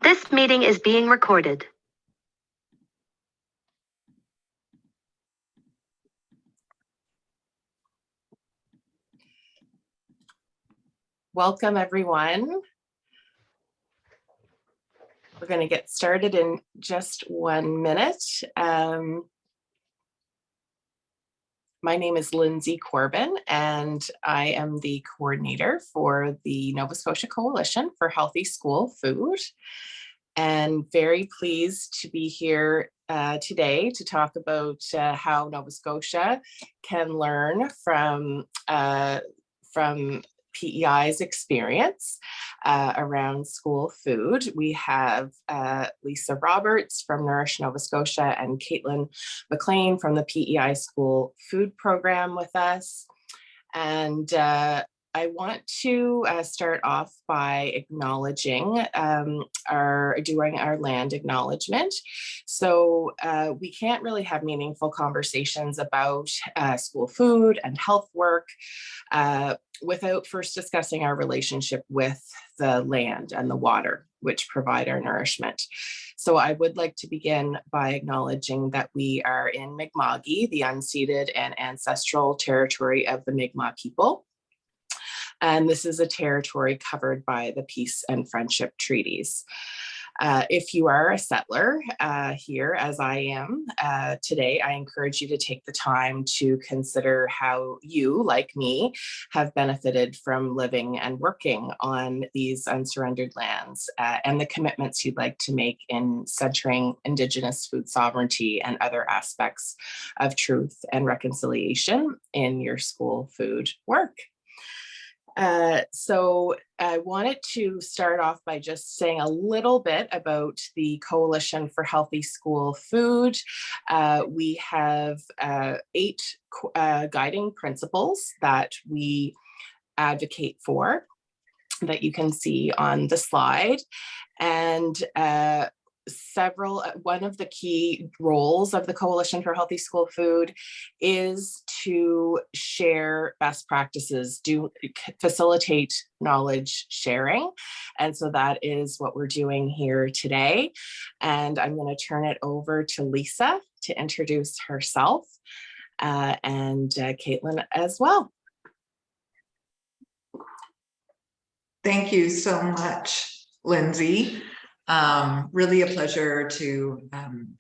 This meeting is being recorded. Welcome, everyone. We're going to get started in just 1 minute. My name is Lindsay Corbin, and I am the coordinator for the Nova Scotia Coalition for Healthy School Food, and very pleased to be here today to talk about how Nova Scotia can learn from PEI's experience around school food. We have Lisa Roberts from Nourish, Nova Scotia, and Katelyn MacLean from the PEI School Food Program with us. And I want to start off by acknowledging doing our land acknowledgement. So we can't really have meaningful conversations about school food and health work without first discussing our relationship with the land and the water, which provide our nourishment. So I would like to begin by acknowledging that we are in Mi'kma'ki, the unceded and ancestral territory of the Mi'kmaq people. And this is a territory covered by the peace and friendship treaties. If you are a settler here, as I am today, I encourage you to take the time to consider how you, like me, have benefited from living and working on these unsurrendered lands and the commitments you'd like to make in centering Indigenous food sovereignty and other aspects of truth and reconciliation in your school food work. So I wanted to start off by just saying a little bit about the Coalition for Healthy School Food. We have 8 guiding principles that we advocate for that you can see on the slide. And one of the key roles of the Coalition for Healthy School Food is to share best practices, facilitate knowledge sharing. And so that is what we're doing here today. And I'm going to turn it over to Lisa to introduce herself and Katelyn as well. Thank you so much, Lindsay. Really a pleasure to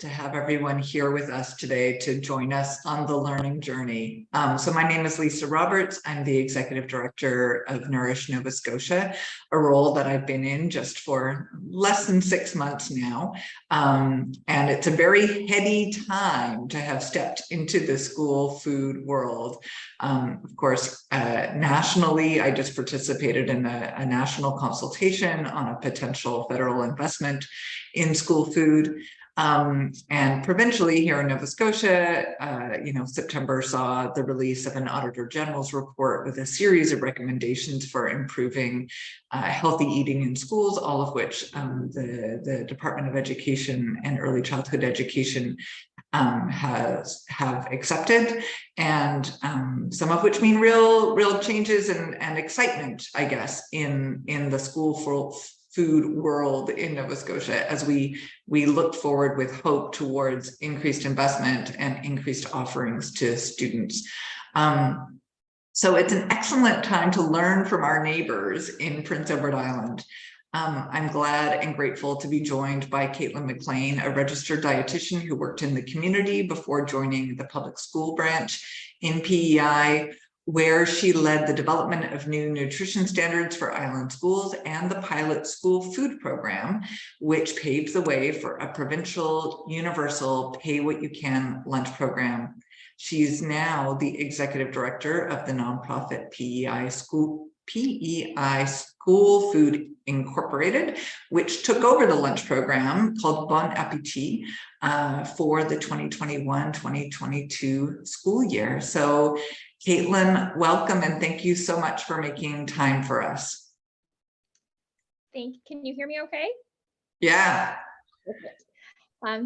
have everyone here with us today to join us on the learning journey. So my name is Lisa Roberts. I'm the Executive Director of Nourish, Nova Scotia, a role that I've been in just for less than 6 months now. And it's a very heady time to have stepped into the school food world. Of course, nationally, I just participated in a national consultation on a potential federal investment in school food. And provincially here in Nova Scotia, September saw the release of an Auditor General's report with a series of recommendations for improving healthy eating in schools, all of which the Department of Education and Early Childhood Education have accepted, and some of which mean real changes and excitement, I guess, in the school food world in Nova Scotia as we look forward with hope towards increased investment and increased offerings to students. So it's an excellent time to learn from our neighbors in Prince Edward Island. I'm glad and grateful to be joined by Katelyn MacLean, a registered dietitian who worked in the community before joining the public school branch in PEI, where she led the development of new nutrition standards for island schools and the pilot school food program, which paved the way for a provincial universal pay what you can lunch program. She's now the executive director of the nonprofit PEI School Food Incorporated, which took over the lunch program called Bon Appetit for the 2021-2022 school year. So Katelyn, welcome, and thank you so much for making time for us. Can you hear me okay? Yeah. Perfect.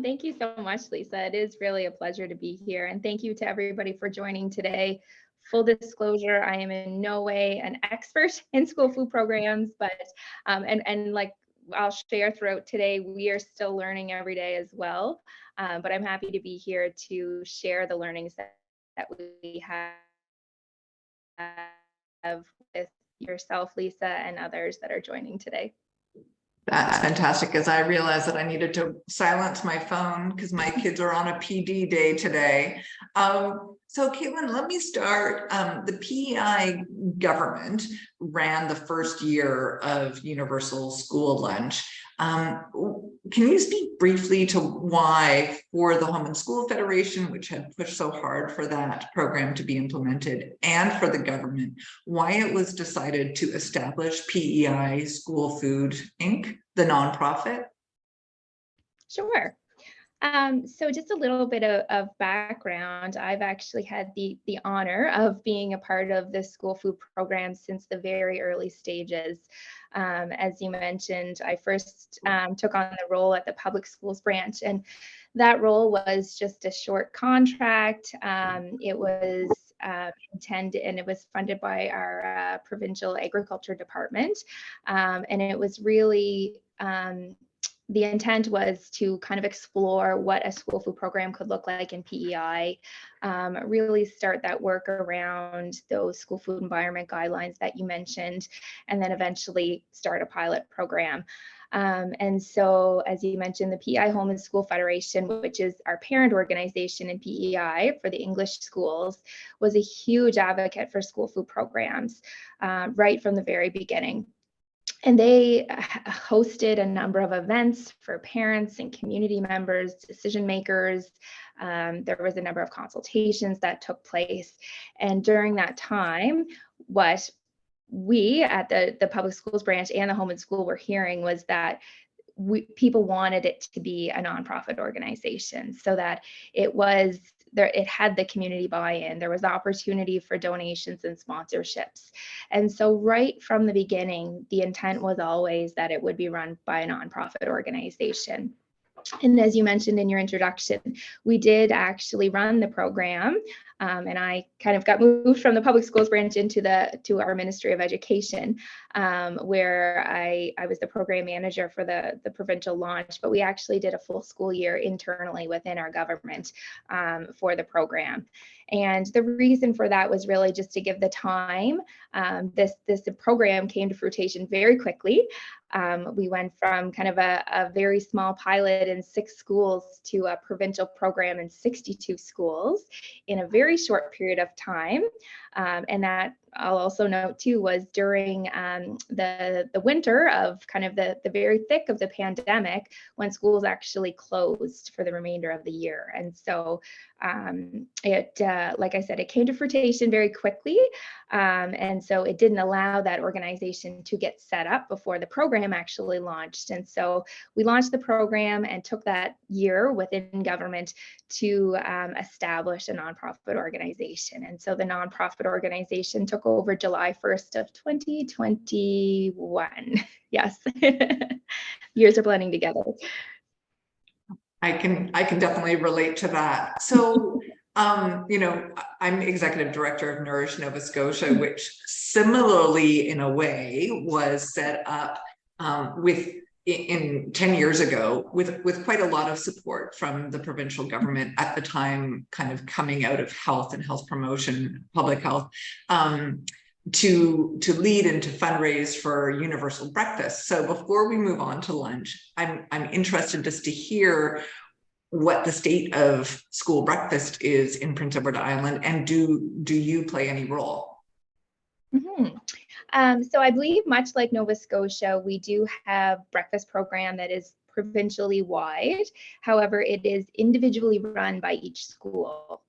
Thank you so much, Lisa. It is really a pleasure to be here, and thank you to everybody for joining today. Full disclosure, I am in no way an expert in school food programs, but and like I'll share throughout today, we are still learning every day as well. But I'm happy to be here to share the learnings that we have with yourself, Lisa, and others that are joining today. That's fantastic, as I realized that I needed to silence my phone because my kids are on a PD day today. So Katelyn, let me start. The PEI government ran the first year of universal school lunch. Can you speak briefly to why, for the Home and School Federation, which had pushed so hard for that program to be implemented, and for the government, why it was decided to establish PEI School Food Inc., the nonprofit? Sure. So just a little bit of background. I've actually had the honor of being a part of the school food program since the very early stages. As you mentioned, I first took on the role at the public schools branch, and that role was just a short contract. It was intended, and it was funded by our provincial agriculture department, and it was really the intent was to kind of explore what a school food program could look like in PEI, really start that work around those school food environment guidelines that you mentioned, and then eventually start a pilot program. And so, as you mentioned, the PEI Home and School Federation, which is our parent organization in PEI for the English schools, was a huge advocate for school food programs right from the very beginning. And they hosted a number of events for parents and community members, decision makers. There was a number of consultations that took place. And during that time, what we at the public schools branch and the home and school were hearing was that people wanted it to be a nonprofit organization, so that it was there, it had the community buy-in, there was opportunity for donations and sponsorships. And so right from the beginning, the intent was always that it would be run by a nonprofit organization. And as you mentioned in your introduction, we did actually run the program, and I kind of got moved from the public schools branch to our Ministry of Education, where I was the program manager for the provincial launch. But we actually did a full school year internally within our government for the program. And the reason for that was really just to give the time. This program came to fruition very quickly. We went from kind of a very small pilot in 6 schools to a provincial program in 62 schools in a very short period of time. And that, I'll also note too, was during the winter of kind of the very thick of the pandemic, when schools actually closed for the remainder of the year. And so like I said, it came to fruition very quickly. And so it didn't allow that organization to get set up before the program actually launched. And so we launched the program and took that year within government to establish a nonprofit organization. And so the nonprofit organization took over July 1st of 2021. Yes, years are blending together. I can definitely relate to that. So, you know, I'm executive director of Nourish Nova Scotia, which similarly, in a way, was set up in 10 years ago with quite a lot of support from the provincial government at the time, kind of coming out of health and health promotion, public health, to lead and to fundraise for universal breakfast. So before we move on to lunch, I'm interested just to hear what the state of school breakfast is in Prince Edward Island, and do you play any role? Mm-hmm. So I believe, much like Nova Scotia, we do have breakfast program that is provincially wide. However, it is individually run by each school.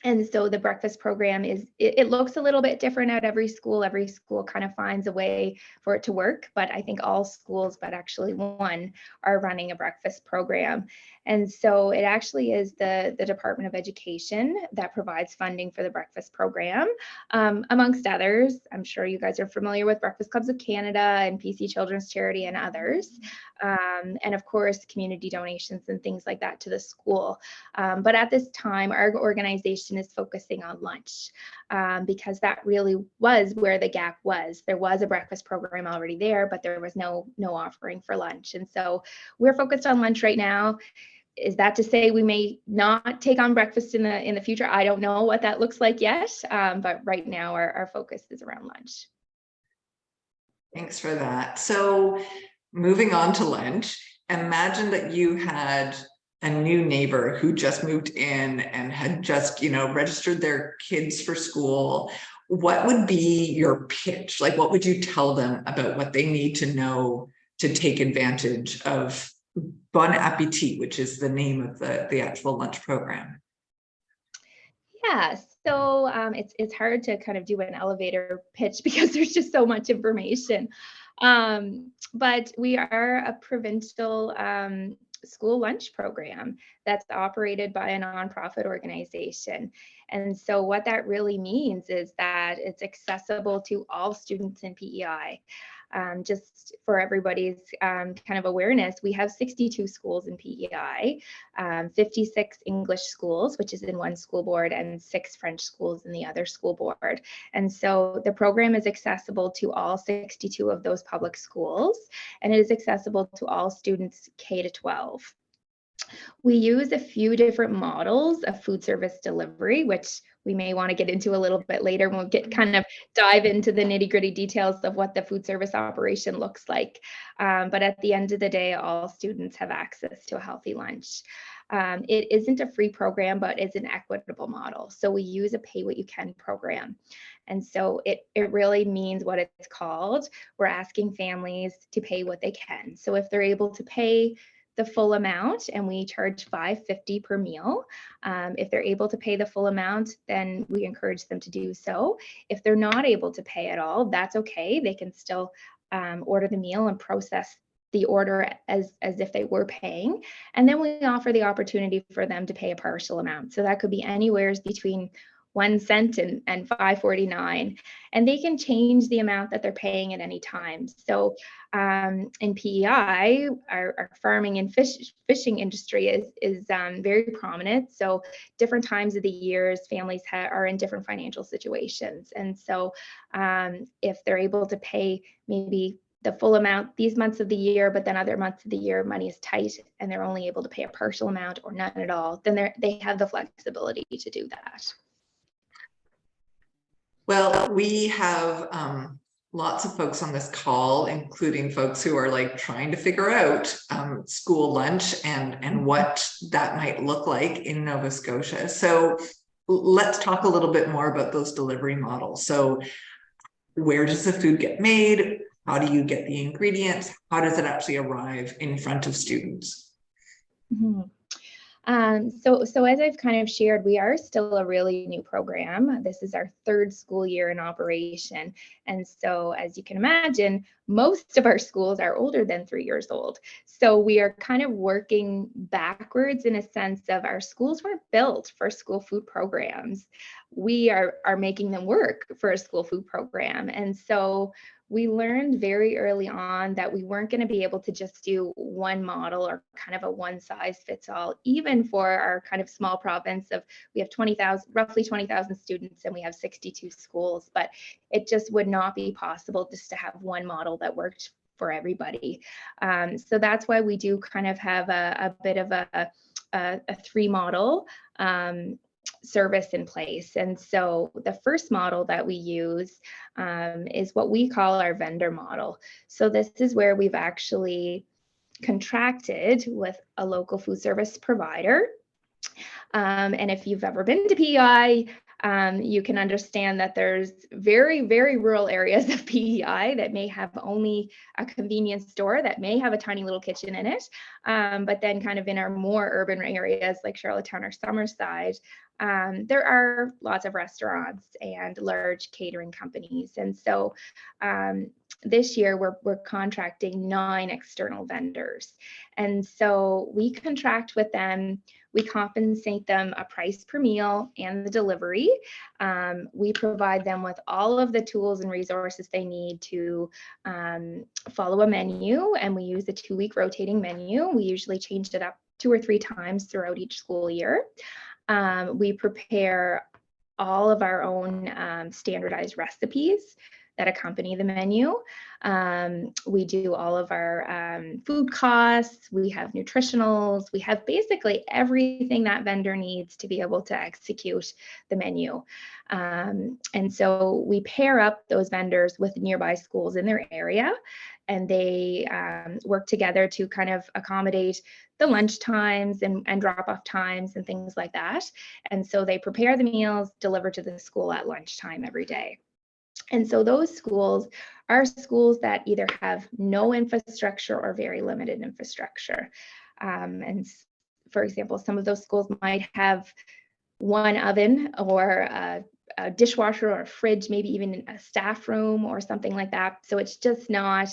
And so the breakfast program it looks a little bit different at every school. Every school kind of finds a way for it to work, but I think all schools, but actually one, are running a breakfast program. And so it actually is the Department of Education that provides funding for the breakfast program, amongst others. I'm sure you guys are familiar with Breakfast Clubs of Canada and PC Children's Charity and others. And of course, community donations and things like that to the school. But at this time, our organization operation is focusing on lunch, because that really was where the gap was. There was a breakfast program already there, but there was no offering for lunch. And so we're focused on lunch right now. Is that to say we may not take on breakfast in the future? I don't know what that looks like yet, but right now our focus is around lunch. Thanks for that. So moving on to lunch, imagine that you had a new neighbor who just moved in and had just, registered their kids for school. What would be your pitch? Like, what would you tell them about what they need to know to take advantage of Bon Appetit, which is the name of the actual lunch program? Yeah, so it's hard to kind of do an elevator pitch because there's just so much information. But we are a provincial school lunch program that's operated by a nonprofit organization. And so what that really means is that it's accessible to all students in PEI. Just for everybody's kind of awareness, we have 62 schools in PEI, 56 English schools, which is in one school board, and 6 French schools in the other school board. And so the program is accessible to all 62 of those public schools, and it is accessible to all students K to 12. We use a few different models of food service delivery, which we may want to get into a little bit later when we kind of dive into the nitty-gritty details of what the food service operation looks like. But at the end of the day, all students have access to a healthy lunch. It isn't a free program, but it's an equitable model. So we use a pay what you can program. And so it really means what it's called. We're asking families to pay what they can. So if they're able to pay the full amount, and we charge $5.50 per meal. If they're able to pay the full amount, then we encourage them to do so. If they're not able to pay at all, that's okay. They can still order the meal and process the order as if they were paying. And then we offer the opportunity for them to pay a partial amount. So that could be anywhere between 1 cent and $5.49, and they can change the amount that they're paying at any time. So in PEI, our farming and fishing industry is very prominent. So different times of the years, families are in different financial situations. And so if they're able to pay maybe the full amount these months of the year, but then other months of the year money is tight and they're only able to pay a partial amount or none at all, then they have the flexibility to do that. Well, we have lots of folks on this call, including folks who are like trying to figure out school lunch and what that might look like in Nova Scotia. So let's talk a little bit more about those delivery models. So where does the food get made? How do you get the ingredients? How does it actually arrive in front of students? Mm-hmm. So as I've kind of shared, we are still a really new program. This is our 3rd school year in operation. And so as you can imagine, most of our schools are older than 3 years old. So we are kind of working backwards in a sense of our schools weren't built for school food programs. We are making them work for a school food program. And so we learned very early on that we weren't going to be able to just do one model or kind of a one size fits all, even for our kind of small province of, we have roughly 20,000 students and we have 62 schools, but it just would not be possible just to have one model that worked for everybody. So that's why we do kind of have a bit of a 3 model service in place. And so the first model that we use is what we call our vendor model. So this is where we've actually contracted with a local food service provider. And if you've ever been to PEI, you can understand that there's very, very rural areas of PEI that may have only a convenience store that may have a tiny little kitchen in it. But then kind of in our more urban areas like Charlottetown or Summerside, there are lots of restaurants and large catering companies. And so this year we're contracting 9 external vendors. And so we contract with them. We compensate them a price per meal and the delivery. We provide them with all of the tools and resources they need to follow a menu, and we use a 2-week rotating menu. We usually change it up 2 or 3 times throughout each school year. We prepare all of our own standardized recipes that accompany the menu. We do all of our food costs, we have nutritionals, we have basically everything that vendor needs to be able to execute the menu. And so we pair up those vendors with nearby schools in their area, and they work together to kind of accommodate the lunch times and drop-off times and things like that. And so they prepare the meals, deliver to the school at lunchtime every day. And so those schools are schools that either have no infrastructure or very limited infrastructure. And for example, some of those schools might have one oven or a dishwasher or a fridge, maybe even a staff room or something like that. So it's just not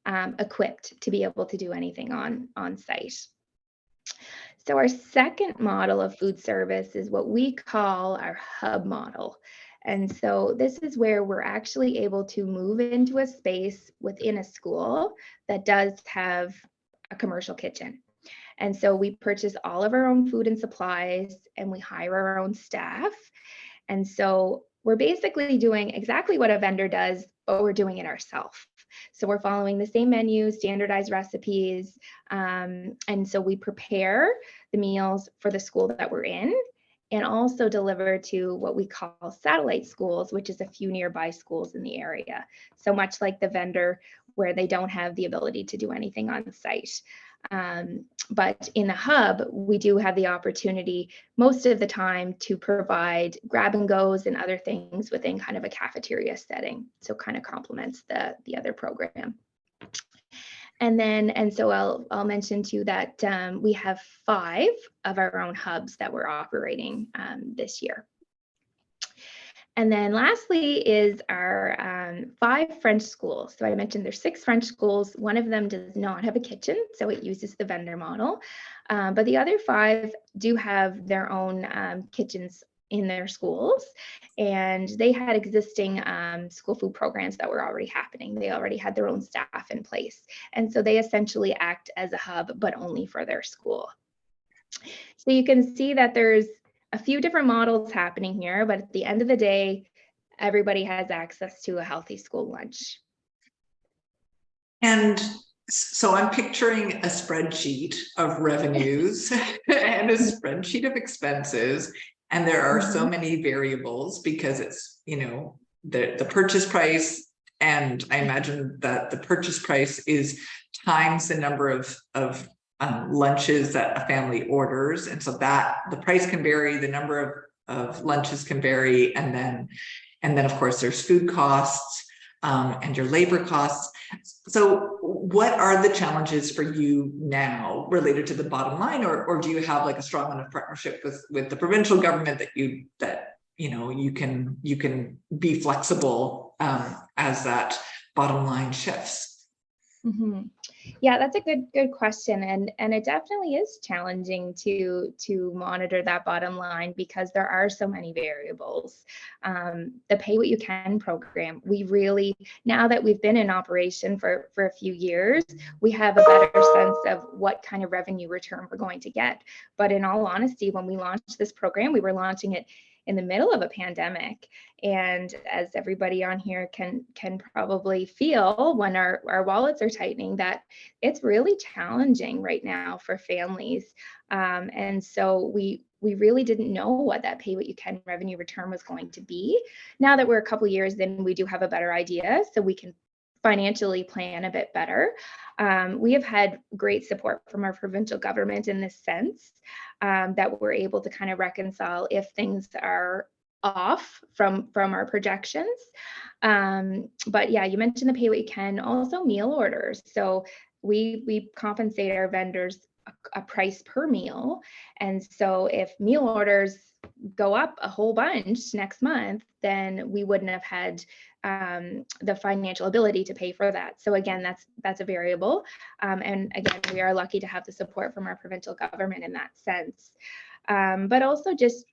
equipped to be able to do anything on site. So our second model of food service is what we call our hub model. And so this is where we're actually able to move into a space within a school that does have a commercial kitchen. And so we purchase all of our own food and supplies, and we hire our own staff. And so we're basically doing exactly what a vendor does, but we're doing it ourselves. So we're following the same menu, standardized recipes. And so we prepare the meals for the school that we're in, and also deliver to what we call satellite schools, which is a few nearby schools in the area. So much like the vendor, where they don't have the ability to do anything on site. But in the hub, we do have the opportunity most of the time to provide grab and goes and other things within kind of a cafeteria setting. So kind of complements the other program. And so I'll mention too that we have 5 of our own hubs that we're operating this year. And then lastly is our 5 French schools. So I mentioned there's 6 French schools. One of them does not have a kitchen, so it uses the vendor model. But the other 5 do have their own kitchens in their schools, and they had existing school food programs that were already happening. They already had their own staff in place. And so they essentially act as a hub, but only for their school. So you can see that there's a few different models happening here, but at the end of the day, everybody has access to a healthy school lunch. And so I'm picturing a spreadsheet of revenues and a spreadsheet of expenses. And there are so many variables because it's, you know, the purchase price. And I imagine that the purchase price is times the number of lunches that a family orders. And so that the price can vary, the number of lunches can vary. And then of course there's food costs and your labor costs. So what are the challenges for you now related to the bottom line, or do you have like a strong enough partnership with the provincial government that you can be flexible as that bottom line shifts? Mm-hmm. Yeah, that's a good question, and it definitely is challenging to monitor that bottom line because there are so many variables. The Pay What You Can program, we really, now that we've been in operation for a few years, we have a better sense of what kind of revenue return we're going to get. But in all honesty, when we launched this program, we were launching it in the middle of a pandemic. And as everybody on here can probably feel when our wallets are tightening, that it's really challenging right now for families. And so we really didn't know what that Pay What You Can revenue return was going to be. Now that we're a couple years in, we do have a better idea, so we can financially plan a bit better. We have had great support from our provincial government in this sense, that we're able to kind of reconcile if things are off from our projections. But yeah, you mentioned the Pay What You Can, also meal orders. So we compensate our vendors a price per meal. And so if meal orders go up a whole bunch next month, then we wouldn't have had the financial ability to pay for that. So again, that's a variable. And again, we are lucky to have the support from our provincial government in that sense. But also just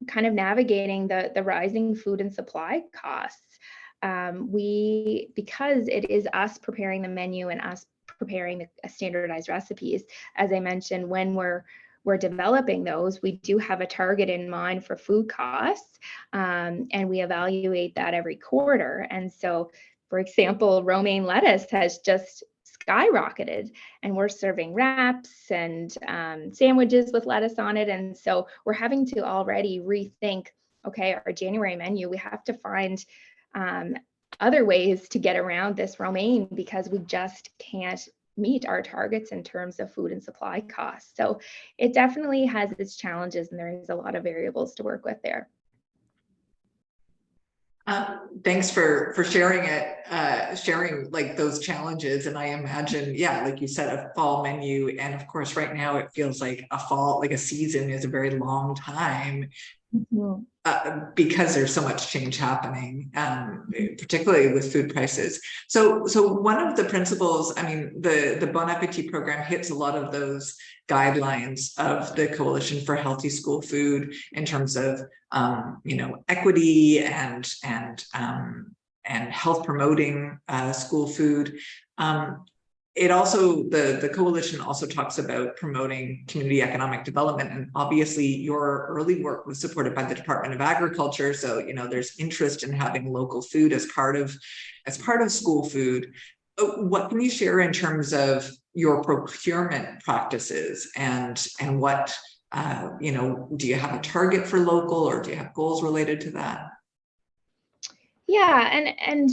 kind of navigating the rising food and supply costs. Because it is us preparing the menu and us preparing the standardized recipes, as I mentioned, when we're we're developing those, we do have a target in mind for food costs, and we evaluate that every quarter. And so, for example, romaine lettuce has just skyrocketed, and we're serving wraps and sandwiches with lettuce on it. And so we're having to already rethink, okay, our January menu, we have to find other ways to get around this romaine because we just can't meet our targets in terms of food and supply costs. So it definitely has its challenges, and there is a lot of variables to work with there. Thanks for sharing it, sharing like those challenges. And I imagine, yeah, like you said, a fall menu. And of course, right now it feels like a fall, like a season is a very long time. Because there's so much change happening, particularly with food prices. So one of the principles, I mean, the Bon Appetit program hits a lot of those guidelines of the Coalition for Healthy School Food in terms of, equity and health promoting school food. It also, the coalition also talks about promoting community economic development, and obviously your early work was supported by the Department of Agriculture. So, there's interest in having local food as part of school food. What can you share in terms of your procurement practices and what, do you have a target for local, or do you have goals related to that? Yeah, and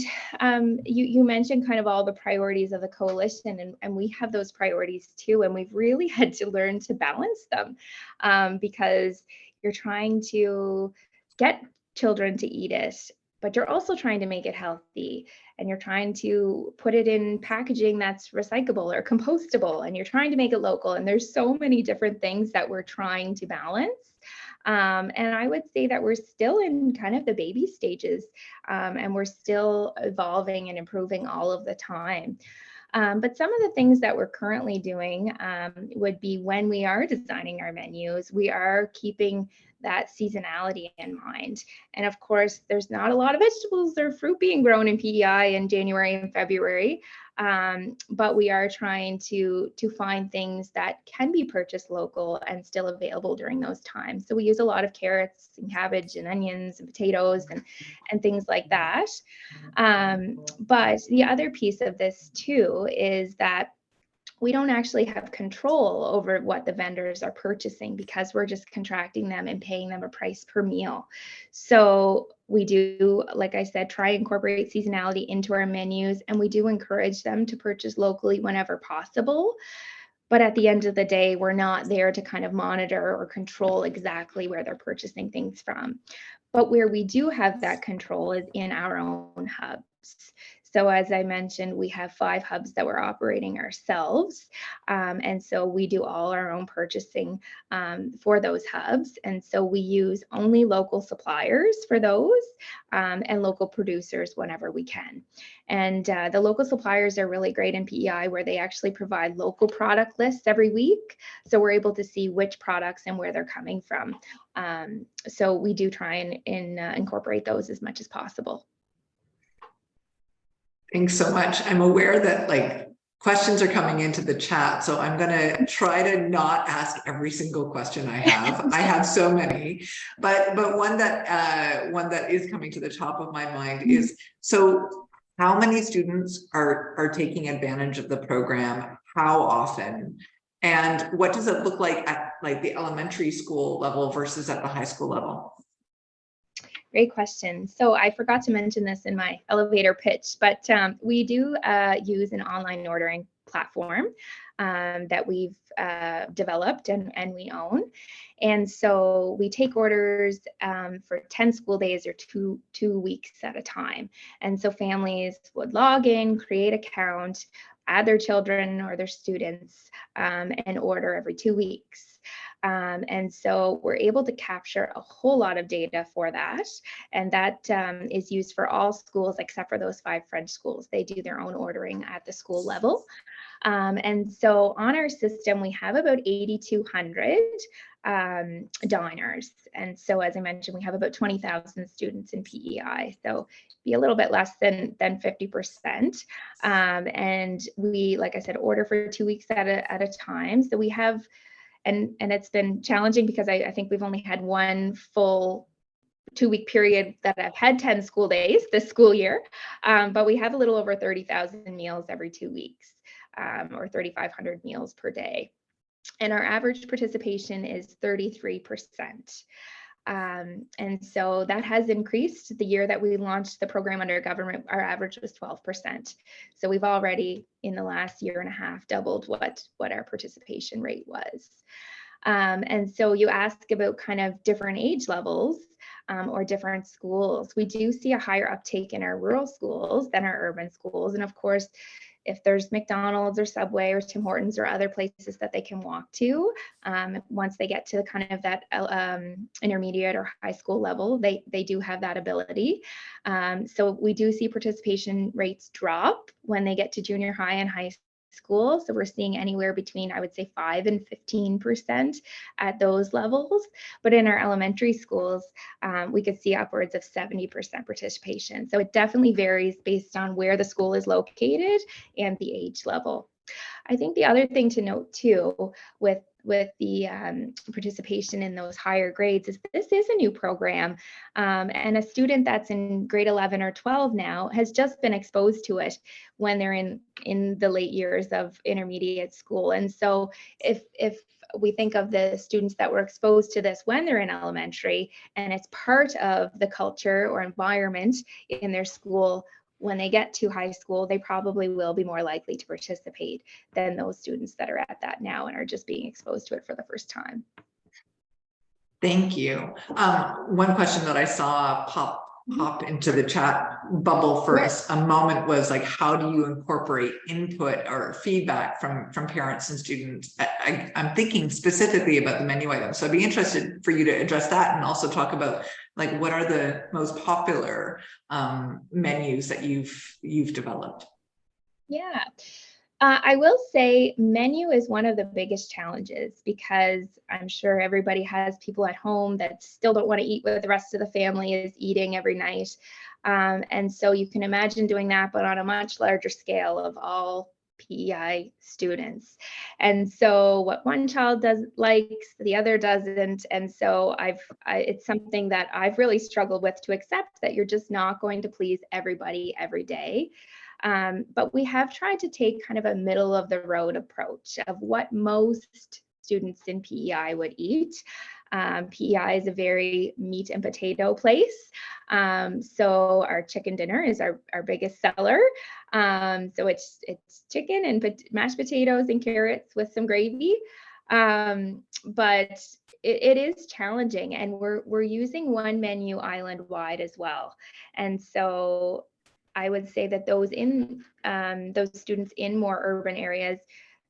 you mentioned kind of all the priorities of the coalition, and we have those priorities too, and we've really had to learn to balance them because you're trying to get children to eat it, but you're also trying to make it healthy, and you're trying to put it in packaging that's recyclable or compostable, and you're trying to make it local, and there's so many different things that we're trying to balance. And I would say that we're still in kind of the baby stages, and we're still evolving and improving all of the time. But some of the things that we're currently doing would be when we are designing our menus, we are keeping that seasonality in mind. And of course, there's not a lot of vegetables or fruit being grown in PEI in January and February. But we are trying to find things that can be purchased local and still available during those times. So we use a lot of carrots and cabbage and onions and potatoes and things like that. But the other piece of this too is that we don't actually have control over what the vendors are purchasing because we're just contracting them and paying them a price per meal. So we do, like I said, try and incorporate seasonality into our menus, and we do encourage them to purchase locally whenever possible. But at the end of the day, we're not there to kind of monitor or control exactly where they're purchasing things from. But where we do have that control is in our own hubs. So as I mentioned, we have 5 hubs that we're operating ourselves. And so we do all our own purchasing for those hubs. And so we use only local suppliers for those and local producers whenever we can. And the local suppliers are really great in PEI, where they actually provide local product lists every week. So we're able to see which products and where they're coming from. So we do try and incorporate those as much as possible. Thanks so much. I'm aware that questions are coming into the chat, so I'm going to try to not ask every single question I have. I have so many, but one that is coming to the top of my mind is, so how many students are taking advantage of the program? How often? And what does it look like at the elementary school level versus at the high school level? Great question. So I forgot to mention this in my elevator pitch, but we do use an online ordering platform that we've developed and we own. And so we take orders for 10 school days or two weeks at a time. And so families would log in, create an account, add their children or their students, and order every 2 weeks. And so we're able to capture a whole lot of data for that. And that is used for all schools except for those 5 French schools. They do their own ordering at the school level. And so on our system, we have about 8,200 diners. And so, as I mentioned, we have about 20,000 students in PEI. So be a little bit less than 50%. And we, like I said, order for 2 weeks at a time. So we have And it's been challenging because I think we've only had one full 2-week period that I've had 10 school days this school year, but we have a little over 30,000 meals every 2 weeks, or 3,500 meals per day. And our average participation is 33%. And so that has increased. The year that we launched the program under government, our average was 12%. So we've already, in the last year and a half, doubled what our participation rate was. And so you ask about kind of different age levels or different schools. We do see a higher uptake in our rural schools than our urban schools. And of course, if there's McDonald's or Subway or Tim Hortons or other places that they can walk to, once they get to kind of that intermediate or high school level, they do have that ability. So we do see participation rates drop when they get to junior high and high school. So we're seeing anywhere between, I would say, 5 and 15% at those levels. But in our elementary schools, we could see upwards of 70% participation. So it definitely varies based on where the school is located and the age level. I think the other thing to note too with the participation in those higher grades is this is a new program, and a student that's in grade 11 or 12 now has just been exposed to it when they're in the late years of intermediate school. And so if we think of the students that were exposed to this when they're in elementary and it's part of the culture or environment in their school, when they get to high school, they probably will be more likely to participate than those students that are at that now and are just being exposed to it for the first time. Thank you. One question that I saw pop into the chat bubble for a moment was like, how do you incorporate input or feedback from parents and students? I'm thinking specifically about the menu items. So I'd be interested for you to address that and also talk about like what are the most popular menus that you've developed? Yeah. I will say menu is one of the biggest challenges because I'm sure everybody has people at home that still don't want to eat with the rest of the family is eating every night. And so you can imagine doing that, but on a much larger scale of all PEI students. And so what one child likes, the other doesn't. And so it's something that I've really struggled with to accept that you're just not going to please everybody every day. But we have tried to take kind of a middle of the road approach of what most students in PEI would eat. PEI is a very meat and potato place. So our chicken dinner is our biggest seller. So it's chicken and mashed potatoes and carrots with some gravy. But it is challenging, and we're using one menu island-wide as well. And so I would say that those students in more urban areas,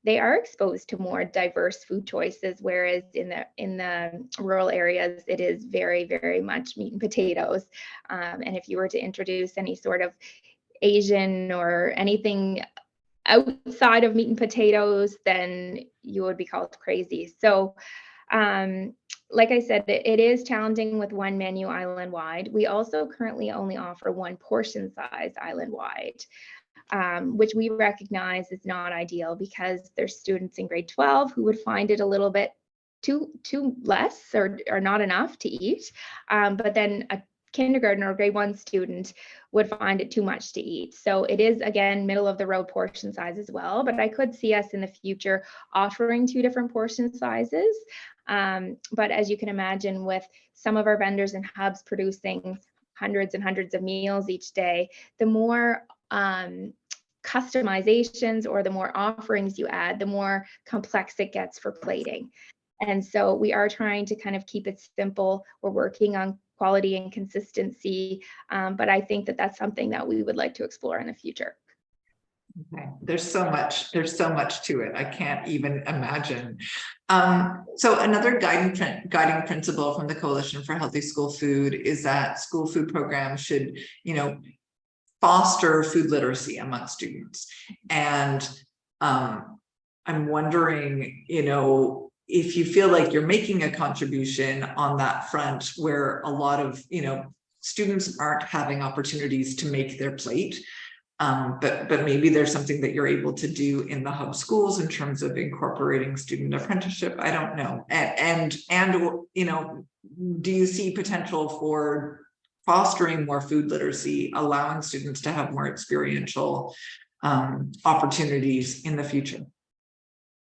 they are exposed to more diverse food choices, whereas in the rural areas, it is very, very much meat and potatoes. And if you were to introduce any sort of Asian or anything outside of meat and potatoes, then you would be called crazy. So like I said, it is challenging with one menu island-wide. We also currently only offer one portion size island-wide, which we recognize is not ideal because there's students in grade 12 who would find it a little bit too less or not enough to eat. But then a kindergarten or grade 1 student would find it too much to eat. So it is, again, middle of the road portion size as well, but I could see us in the future offering 2 different portion sizes. But as you can imagine, with some of our vendors and hubs producing hundreds and hundreds of meals each day, the more customizations or the more offerings you add, the more complex it gets for plating. And so we are trying to kind of keep it simple. We're working on quality and consistency, but I think that that's something that we would like to explore in the future. Okay, there's so much to it. I can't even imagine. So another guiding principle from the Coalition for Healthy School Food is that school food programs should, foster food literacy among students. And I'm wondering, if you feel like you're making a contribution on that front where a lot of, students aren't having opportunities to make their plate. But maybe there's something that you're able to do in the hub schools in terms of incorporating student apprenticeship. I don't know. And you know, do you see potential for fostering more food literacy, allowing students to have more experiential opportunities in the future?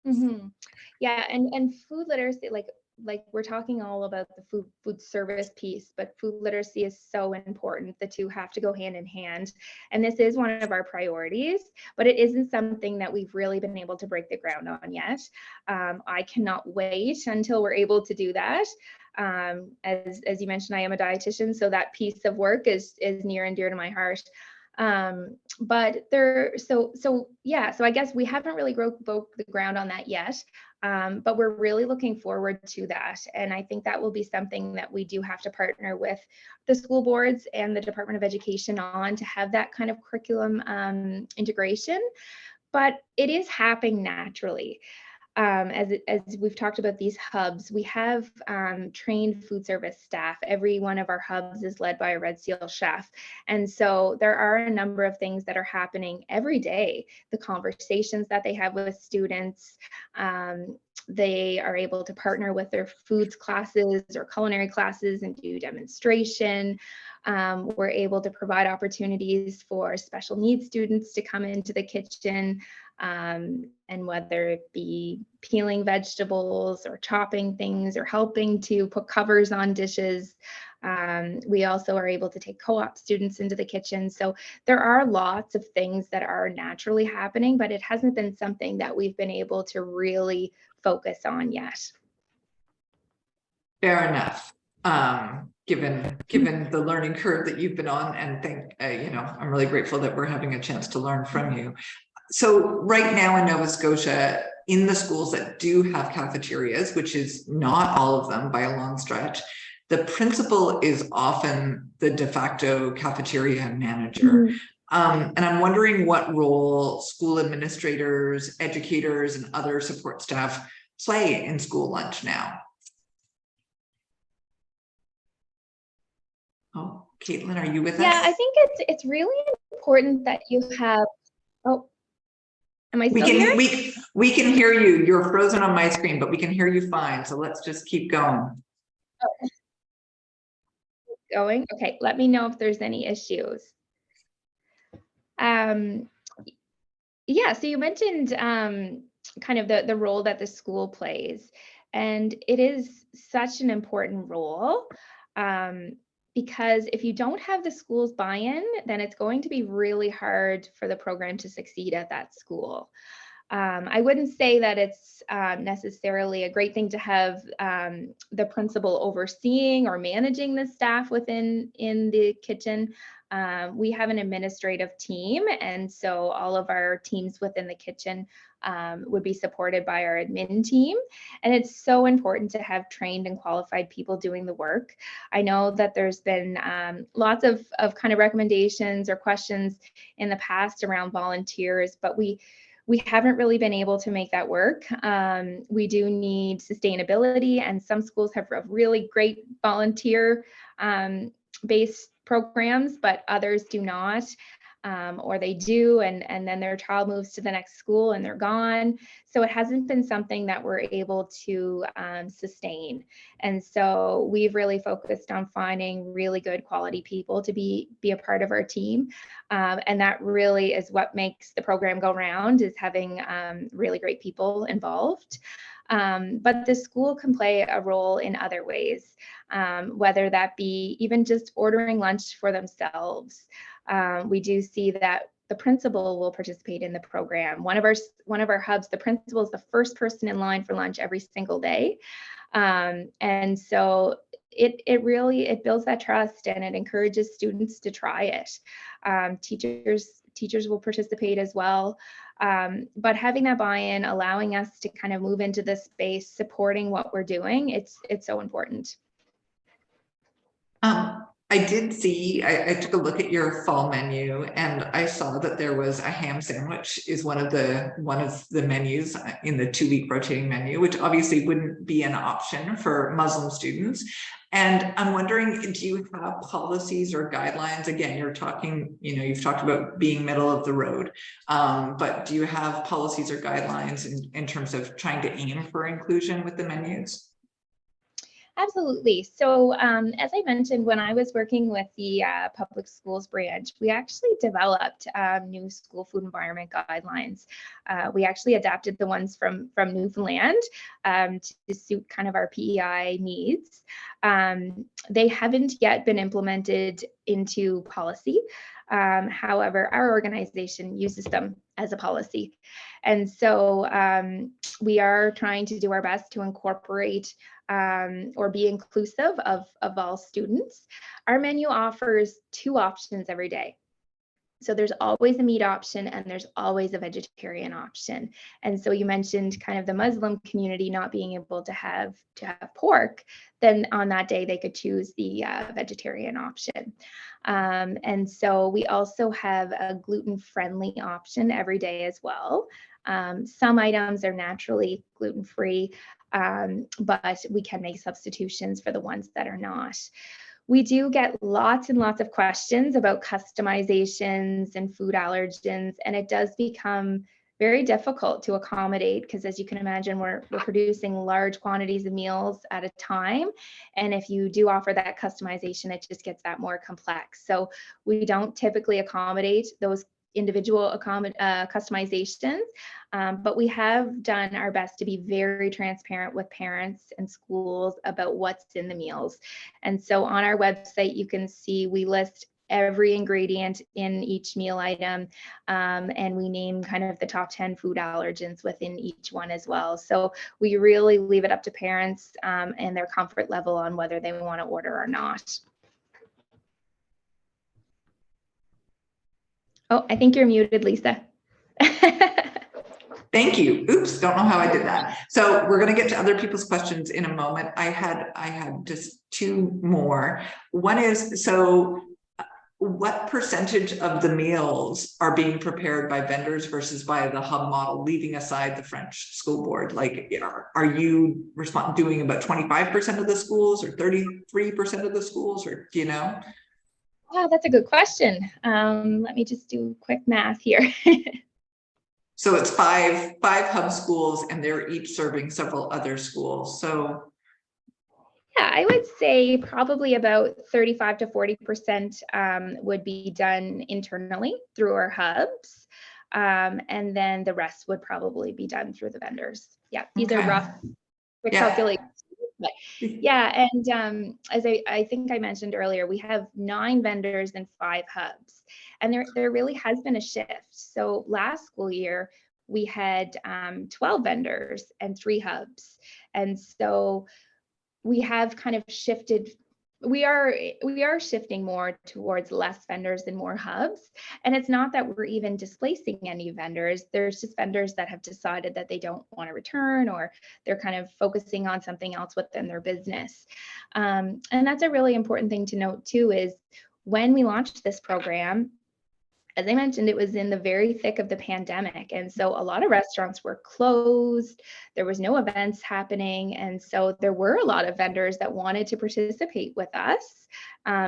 Mm-hmm. Yeah, and food literacy, like we're talking all about the food service piece, but food literacy is so important. The two have to go hand in hand. And this is one of our priorities, but it isn't something that we've really been able to break the ground on yet. I cannot wait until we're able to do that. As you mentioned, I am a dietitian, so that piece of work is near and dear to my heart. But so I guess we haven't really broke the ground on that yet. But we're really looking forward to that. And I think that will be something that we do have to partner with the school boards and the Department of Education on, to have that kind of curriculum integration. But it is happening naturally. As we've talked about these hubs, we have trained food service staff. Every one of our hubs is led by a Red Seal chef. And so there are a number of things that are happening every day. The conversations that they have with students, they are able to partner with their foods classes or culinary classes and do demonstration. We're able to provide opportunities for special needs students to come into the kitchen, and whether it be peeling vegetables or chopping things or helping to put covers on dishes. We also are able to take co-op students into the kitchen. So there are lots of things that are naturally happening, but it hasn't been something that we've been able to really focus on yet. Fair enough. Given the learning curve that you've been on, and you know, I'm really grateful that we're having a chance to learn from you. So right now in Nova Scotia, in the schools that do have cafeterias, which is not all of them by a long stretch, the principal is often the de facto cafeteria manager. And I'm wondering what role school administrators, educators, and other support staff play in school lunch now. Oh, Katelyn, are you with us? Yeah, I think it's really important that you have, oh, am I still here? We can hear you. You're frozen on my screen, but we can hear you fine. So let's just keep going. Oh. Going? Okay, let me know if there's any issues. Yeah, so you mentioned kind of the role that the school plays, and it is such an important role. Because if you don't have the school's buy-in, then it's going to be really hard for the program to succeed at that school. I wouldn't say that it's necessarily a great thing to have the principal overseeing or managing the staff in the kitchen. We have an administrative team, and so all of our teams within the kitchen would be supported by our admin team. And it's so important to have trained and qualified people doing the work. I know that there's been lots of kind of recommendations or questions in the past around volunteers, but we haven't really been able to make that work. We do need sustainability, and some schools have really great volunteer based programs, but others do not. Or they do, and then their child moves to the next school and they're gone. So it hasn't been something that we're able to sustain. And so we've really focused on finding really good quality people to be a part of our team. And that really is what makes the program go round, is having really great people involved. But the school can play a role in other ways, whether that be even just ordering lunch for themselves. We do see that the principal will participate in the program. One of our hubs, the principal is the first person in line for lunch every single day. And so it really builds that trust, and it encourages students to try it. Teachers will participate as well. But having that buy-in, allowing us to kind of move into this space, supporting what we're doing, it's so important. I did see, I took a look at your fall menu, and I saw that there was a ham sandwich is one of the menus in the 2-week rotating menu, which obviously wouldn't be an option for Muslim students. And I'm wondering, do you have policies or guidelines? Again, you're talking, you've talked about being middle of the road, but do you have policies or guidelines in terms of trying to aim for inclusion with the menus? Absolutely. So as I mentioned, when I was working with the public schools branch, we actually developed new school food environment guidelines. We actually adapted the ones from Newfoundland to suit kind of our PEI needs. They haven't yet been implemented into policy. However, our organization uses them as a policy. And so we are trying to do our best to incorporate or be inclusive of all students. Our menu offers 2 options every day. So there's always a meat option and there's always a vegetarian option. And so you mentioned kind of the Muslim community not being able to have pork, then on that day they could choose the vegetarian option. And so we also have a gluten-friendly option every day as well. Some items are naturally gluten-free, but we can make substitutions for the ones that are not. We do get lots and lots of questions about customizations and food allergens, and it does become very difficult to accommodate because, as you can imagine, we're producing large quantities of meals at a time. And if you do offer that customization, it just gets that more complex. So we don't typically accommodate those individual customizations, but we have done our best to be very transparent with parents and schools about what's in the meals. And so on our website, you can see we list every ingredient in each meal item, and we name kind of the top 10 food allergens within each one as well. So we really leave it up to parents and their comfort level on whether they want to order or not. Oh, I think you're muted, Lisa. Thank you. Oops, don't know how I did that. So we're going to get to other people's questions in a moment. I had just 2 more. One is, so what percentage of the meals are being prepared by vendors versus by the hub model, leaving aside the French school board? Like, are you doing about 25% of the schools or 33% of the schools, or do you know? Wow, that's a good question. Let me just do quick math here. So it's five hub schools, and they're each serving several other schools. So yeah, I would say probably about 35 to 40% would be done internally through our hubs. And then the rest would probably be done through the vendors. Yeah, these are rough calculations. But yeah, and as I think I mentioned earlier, we have 9 vendors and 5 hubs, and there really has been a shift. So last school year, we had 12 vendors and 3 hubs, and so we have kind of shifted. We are shifting more towards less vendors and more hubs. And it's not that we're even displacing any vendors. There's just vendors that have decided that they don't want to return, or they're kind of focusing on something else within their business. And that's a really important thing to note too, is when we launched this program, as I mentioned, it was in the very thick of the pandemic. And so a lot of restaurants were closed. There was no events happening. And so there were a lot of vendors that wanted to participate with us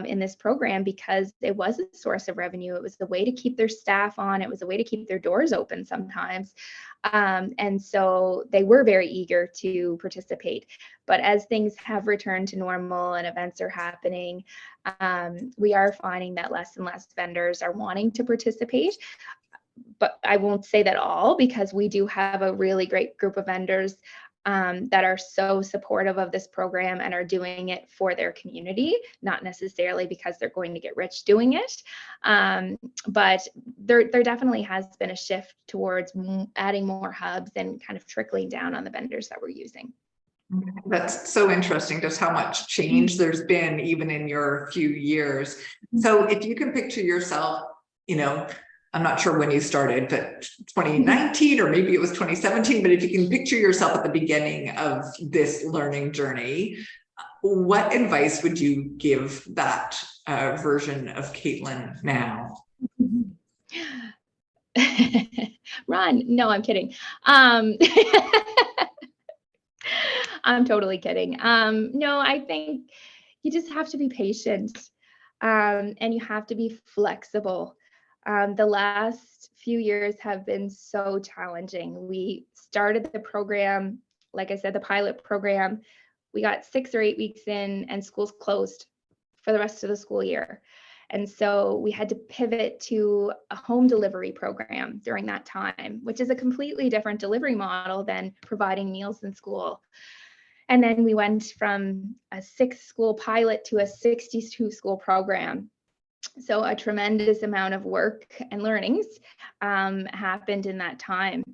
in this program because it was a source of revenue. It was the way to keep their staff on. It was a way to keep their doors open sometimes. And so they were very eager to participate. But as things have returned to normal and events are happening, we are finding that less and less vendors are wanting to participate. But I won't say that all, because we do have a really great group of vendors that are so supportive of this program and are doing it for their community, not necessarily because they're going to get rich doing it. But there definitely has been a shift towards adding more hubs and kind of trickling down on the vendors that we're using. That's so interesting, just how much change there's been even in your few years. So if you can picture yourself, I'm not sure when you started, but 2019 or maybe it was 2017, but if you can picture yourself at the beginning of this learning journey, what advice would you give that version of Katelyn now? Run. No, I'm kidding. I'm totally kidding. No, I think you just have to be patient, and you have to be flexible. The last few years have been so challenging. We started the program, like I said, the pilot program. We got 6 or 8 weeks in, and schools closed for the rest of the school year. And so we had to pivot to a home delivery program during that time, which is a completely different delivery model than providing meals in school. And then we went from a 6-school pilot to a 62-school program. So a tremendous amount of work and learnings happened in that time.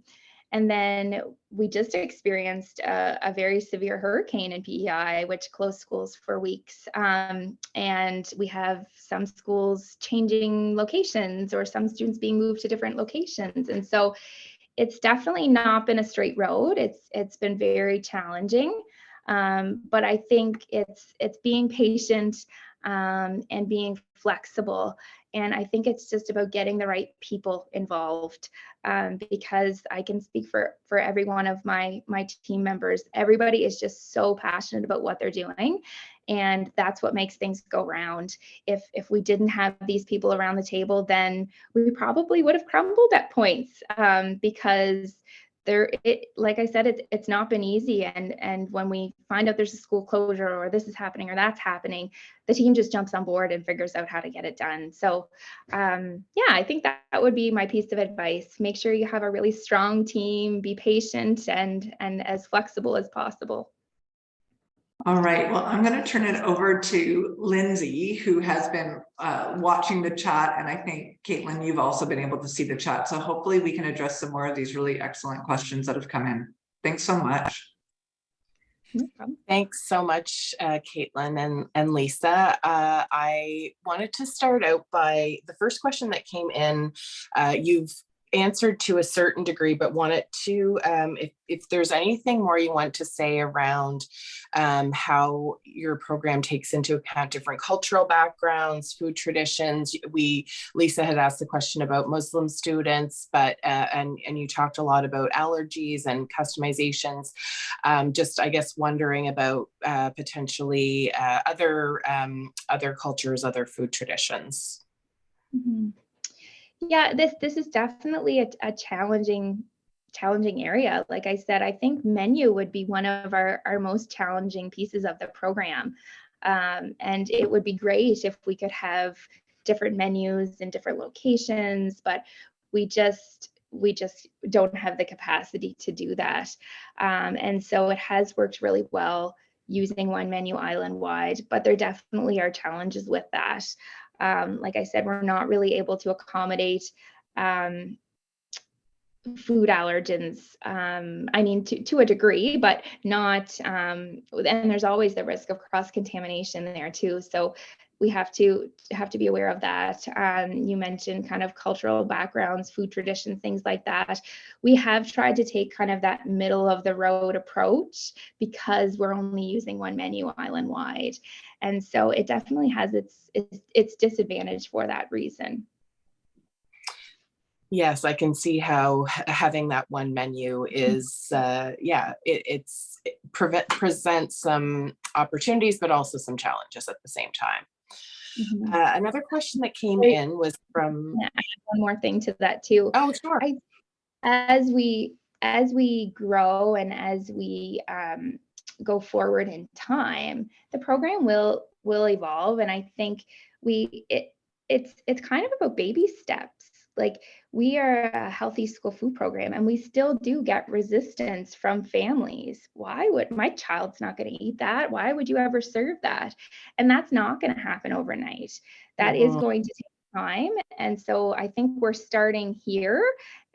And then we just experienced a very severe hurricane in PEI, which closed schools for weeks. And we have some schools changing locations or some students being moved to different locations. And so it's definitely not been a straight road. It's been very challenging. But I think it's being patient and being flexible. And I think it's just about getting the right people involved, because I can speak for every one of my team members. Everybody is just so passionate about what they're doing, and that's what makes things go round. If we didn't have these people around the table, then we probably would have crumbled at points, because like I said, it's not been easy. And when we find out there's a school closure or this is happening or that's happening, the team just jumps on board and figures out how to get it done. So yeah, I think that would be my piece of advice. Make sure you have a really strong team, be patient and as flexible as possible. All right, well, I'm going to turn it over to Lindsay, who has been watching the chat. And I think, Katelyn, you've also been able to see the chat. So hopefully we can address some more of these really excellent questions that have come in. Thanks so much. No problem. Thanks so much, Katelyn and Lisa. I wanted to start out by the first question that came in. You've answered to a certain degree, but wanted to, if there's anything more you want to say around how your program takes into account different cultural backgrounds, food traditions. Lisa had asked the question about Muslim students, but and you talked a lot about allergies and customizations. Just, I guess, wondering about potentially other cultures, other food traditions. Mm-hmm. Yeah, this is definitely a challenging area. Like I said, I think menu would be one of our most challenging pieces of the program. And it would be great if we could have different menus in different locations, but we just don't have the capacity to do that. And so it has worked really well using one menu island-wide, but there definitely are challenges with that. Like I said, we're not really able to accommodate food allergens. I mean, to a degree, but not, and there's always the risk of cross-contamination there too. So we have to be aware of that. You mentioned kind of cultural backgrounds, food traditions, things like that. We have tried to take kind of that middle of the road approach because we're only using one menu island-wide. And so it definitely has its disadvantage for that reason. Yes, I can see how having that one menu is, it presents some opportunities, but also some challenges at the same time. Mm-hmm. Another question that came in was from. Yeah, I have one more thing to that too. Oh, sure. As we grow and as we go forward in time, the program will evolve, and I think it's kind of about baby steps. Like, we are a healthy school food program and we still do get resistance from families. Why would my child's not going to eat that? Why would you ever serve that? And that's not going to happen overnight. That is going to take time. And so I think we're starting here,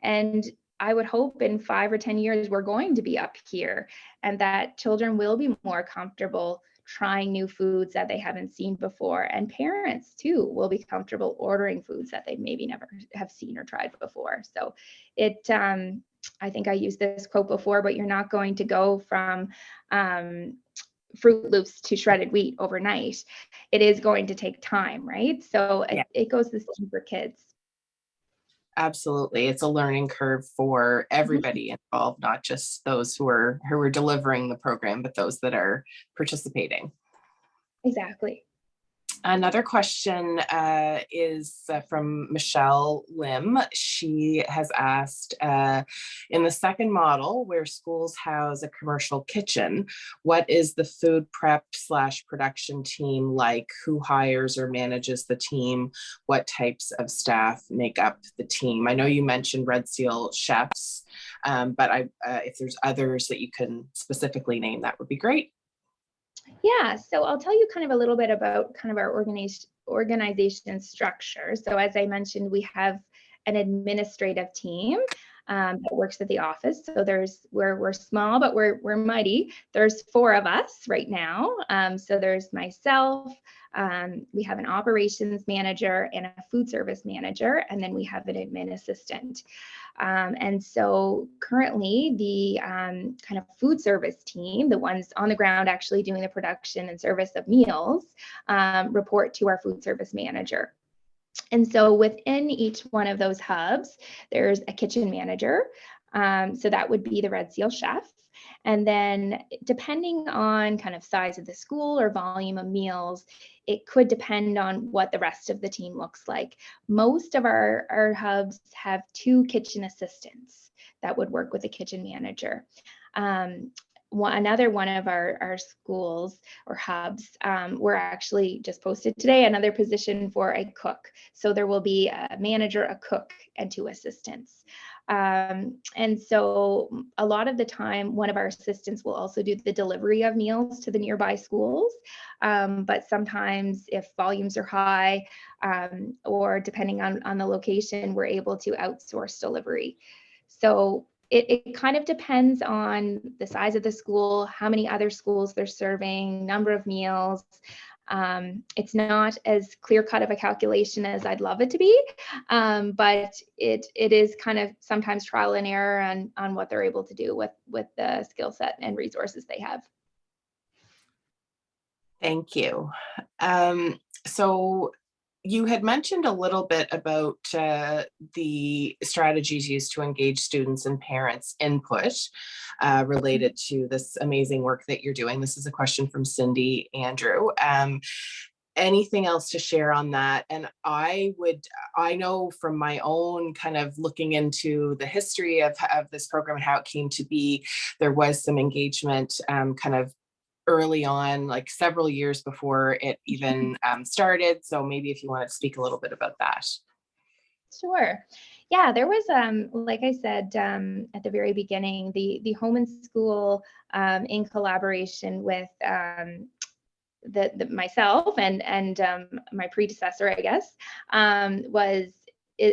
and I would hope in 5 or 10 years, we're going to be up here, and that children will be more comfortable trying new foods that they haven't seen before. And parents too will be comfortable ordering foods that they maybe never have seen or tried before. So I think I used this quote before, but you're not going to go from Fruit Loops to shredded wheat overnight. It is going to take time, right? So it goes the same for kids. Absolutely. It's a learning curve for everybody involved, not just those who are delivering the program, but those that are participating. Exactly. Another question is from Michelle Lim. She has asked, in the second model where schools house a commercial kitchen, what is the food prep / production team like? Who hires or manages the team? What types of staff make up the team? I know you mentioned Red Seal chefs, but if there's others that you can specifically name, that would be great. Yeah, so I'll tell you kind of a little bit about kind of our organization structure. So as I mentioned, we have an administrative team that works at the office. So we're small, but we're mighty. There's 4 of us right now. So there's myself. We have an operations manager and a food service manager, and then we have an admin assistant. And so currently the kind of food service team, the ones on the ground actually doing the production and service of meals, report to our food service manager. And so within each one of those hubs, there's a kitchen manager. So that would be the Red Seal chef. And then depending on kind of size of the school or volume of meals, it could depend on what the rest of the team looks like. Most of our hubs have 2 kitchen assistants that would work with a kitchen manager. Another one of our schools or hubs, we're actually just posted today another position for a cook. So there will be a manager, a cook, and 2 assistants. And so a lot of the time, one of our assistants will also do the delivery of meals to the nearby schools. But sometimes if volumes are high, or depending on the location, we're able to outsource delivery. So it kind of depends on the size of the school, how many other schools they're serving, number of meals. It's not as clear-cut of a calculation as I'd love it to be, but it is kind of sometimes trial and error on what they're able to do with the skill set and resources they have. Thank you. So you had mentioned a little bit about the strategies used to engage students and parents' input related to this amazing work that you're doing. This is a question from Cindy Andrew. Anything else to share on that? And I know from my own kind of looking into the history of this program and how it came to be, there was some engagement kind of early on, like several years before it even started. So maybe if you want to speak a little bit about that. Sure. Yeah, there was, like I said at the very beginning, the Home and School in collaboration with myself and my predecessor, I guess,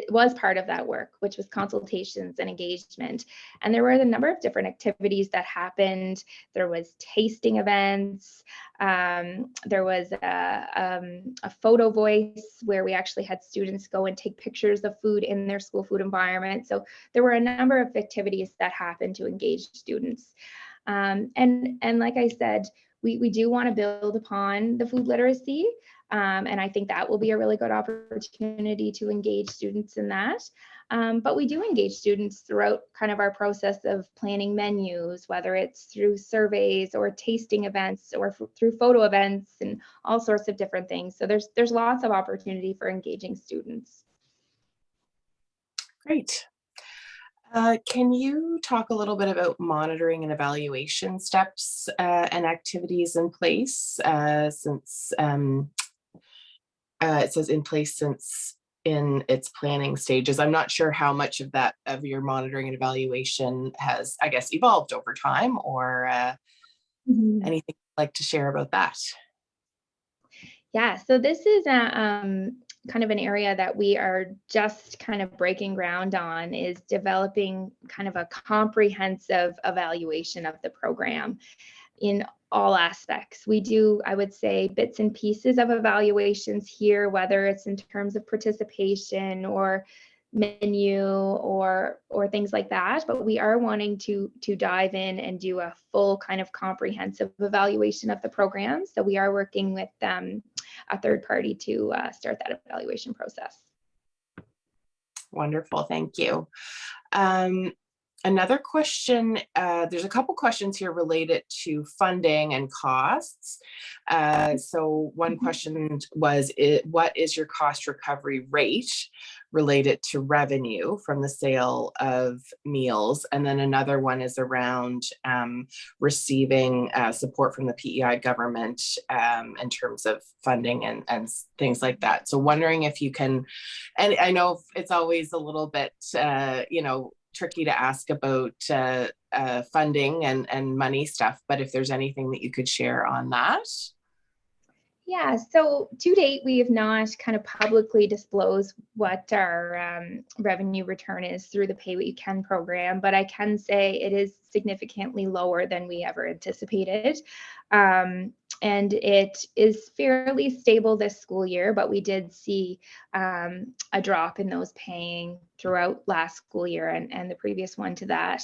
was part of that work, which was consultations and engagement. And there were a number of different activities that happened. There was tasting events. There was a photo voice where we actually had students go and take pictures of food in their school food environment. So there were a number of activities that happened to engage students. And like I said, we do want to build upon the food literacy. And I think that will be a really good opportunity to engage students in that. But we do engage students throughout kind of our process of planning menus, whether it's through surveys or tasting events or through photo events and all sorts of different things. So there's lots of opportunity for engaging students. Great. Can you talk a little bit about monitoring and evaluation steps and activities in place since it says in place since in its planning stages? I'm not sure how much of that of your monitoring and evaluation has, I guess, evolved over time, or anything you'd like to share about that? Yeah, so this is kind of an area that we are just kind of breaking ground on, is developing kind of a comprehensive evaluation of the program in all aspects. We do, I would say, bits and pieces of evaluations here, whether it's in terms of participation or menu or things like that, but we are wanting to dive in and do a full kind of comprehensive evaluation of the program. So we are working with a third party to start that evaluation process. Wonderful, thank you. Another question, there's a couple questions here related to funding and costs. So one question was, what is your cost recovery rate related to revenue from the sale of meals? And then another one is around receiving support from the PEI government in terms of funding and things like that. So wondering if you can, and I know it's always a little bit, tricky to ask about funding and money stuff, but if there's anything that you could share on that. Yeah, so to date, we have not kind of publicly disclosed what our revenue return is through the Pay What You Can program, but I can say it is significantly lower than we ever anticipated. And it is fairly stable this school year, but we did see a drop in those paying throughout last school year and the previous one to that.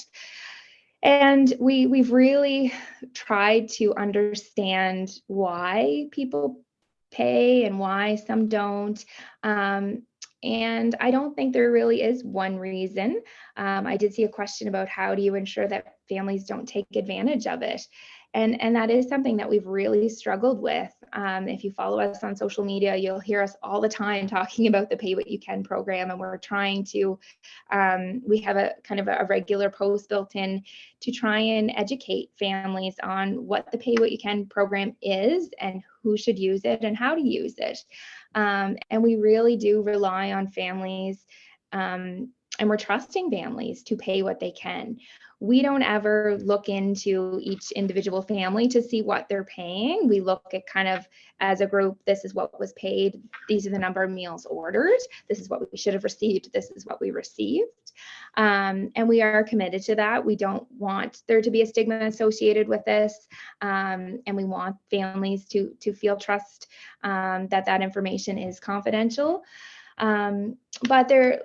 And we've really tried to understand why people pay and why some don't. And I don't think there really is one reason. I did see a question about how do you ensure that families don't take advantage of it? And that is something that we've really struggled with. If you follow us on social media, you'll hear us all the time talking about the Pay What You Can program, and we're trying to, we have a kind of a regular post built in to try and educate families on what the Pay What You Can program is and who should use it and how to use it. And we really do rely on families, and we're trusting families to pay what they can. We don't ever look into each individual family to see what they're paying. We look at kind of as a group, this is what was paid. These are the number of meals ordered. This is what we should have received. This is what we received. And we are committed to that. We don't want there to be a stigma associated with this. And we want families to feel trust that information is confidential. But there,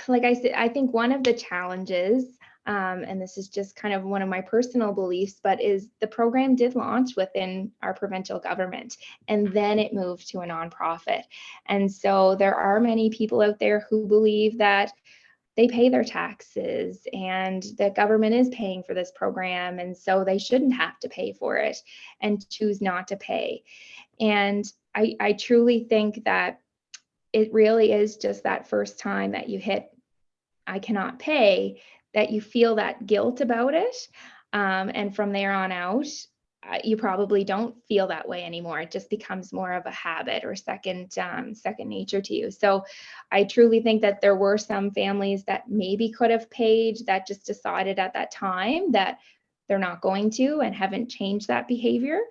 like I said, I think one of the challenges, and this is just kind of one of my personal beliefs, but is the program did launch within our provincial government, and then it moved to a nonprofit. And so there are many people out there who believe that they pay their taxes and the government is paying for this program, and so they shouldn't have to pay for it and choose not to pay. And I truly think that it really is just that first time that you hit, I cannot pay, that you feel that guilt about it. And from there on out, you probably don't feel that way anymore. It just becomes more of a habit or second nature to you. So I truly think that there were some families that maybe could have paid that just decided at that time that they're not going to and haven't changed that behavior.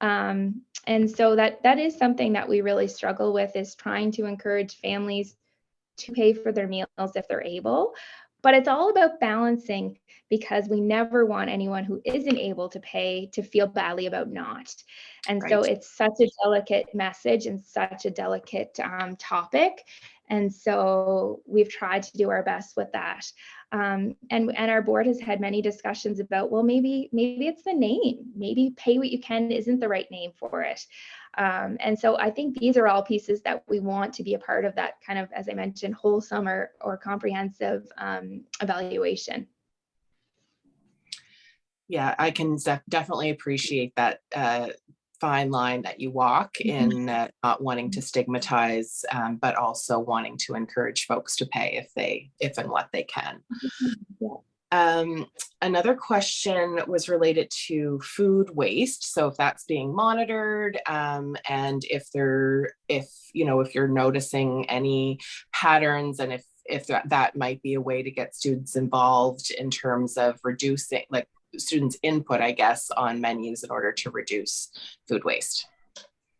And so that is something that we really struggle with, is trying to encourage families to pay for their meals if they're able. But it's all about balancing, because we never want anyone who isn't able to pay to feel badly about not. And so it's such a delicate message and such a delicate topic. And so we've tried to do our best with that. And our board has had many discussions about, well, maybe it's the name. Maybe Pay What You Can isn't the right name for it. And so I think these are all pieces that we want to be a part of that kind of, as I mentioned, wholesome or comprehensive evaluation. Yeah, I can definitely appreciate that fine line that you walk in, not wanting to stigmatize, but also wanting to encourage folks to pay if and what they can. Yeah. Another question was related to food waste. So if that's being monitored, and if you're noticing any patterns, and if that might be a way to get students involved in terms of reducing, like, students' input, I guess, on menus in order to reduce food waste.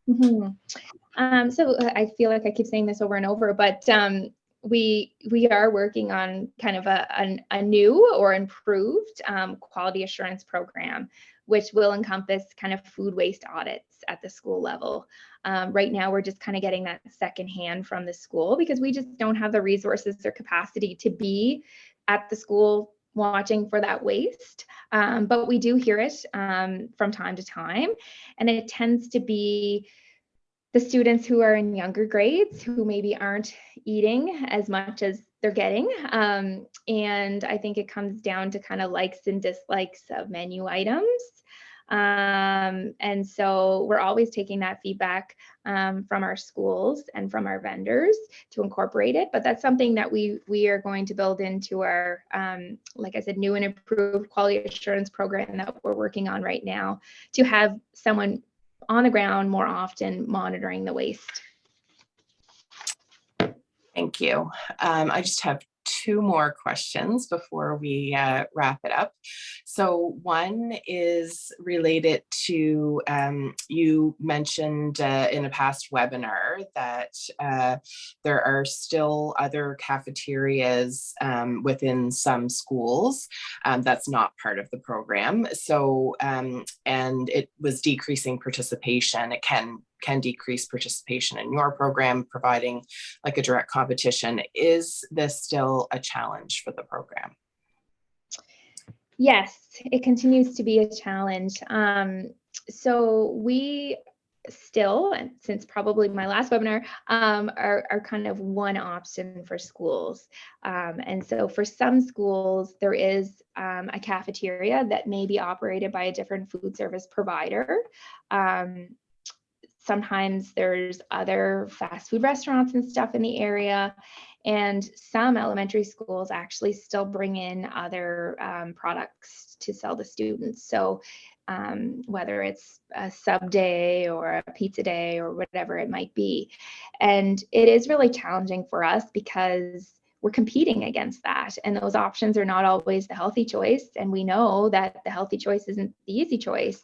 Mm-hmm. So I feel like I keep saying this over and over, but we are working on kind of a new or improved quality assurance program, which will encompass kind of food waste audits at the school level. Right now, we're just kind of getting that secondhand from the school because we just don't have the resources or capacity to be at the school watching for that waste. But we do hear it from time to time, and it tends to be the students who are in younger grades who maybe aren't eating as much as they're getting. And I think it comes down to kind of likes and dislikes of menu items. And so we're always taking that feedback from our schools and from our vendors to incorporate it. But that's something that we are going to build into our, like I said, new and improved quality assurance program that we're working on right now, to have someone on the ground more often monitoring the waste. Thank you. I just have two more questions before we wrap it up. So one is related to, you mentioned in a past webinar that there are still other cafeterias within some schools that's not part of the program. So, and it was decreasing participation. It can decrease participation in your program, providing like a direct competition. Is this still a challenge for the program? Yes, it continues to be a challenge. So we still, and since probably my last webinar, are kind of one option for schools. And so for some schools, there is a cafeteria that may be operated by a different food service provider. Sometimes there's other fast food restaurants and stuff in the area. And some elementary schools actually still bring in other products to sell to students. So whether it's a sub day or a pizza day or whatever it might be. And it is really challenging for us because we're competing against that. And those options are not always the healthy choice. And we know that the healthy choice isn't the easy choice.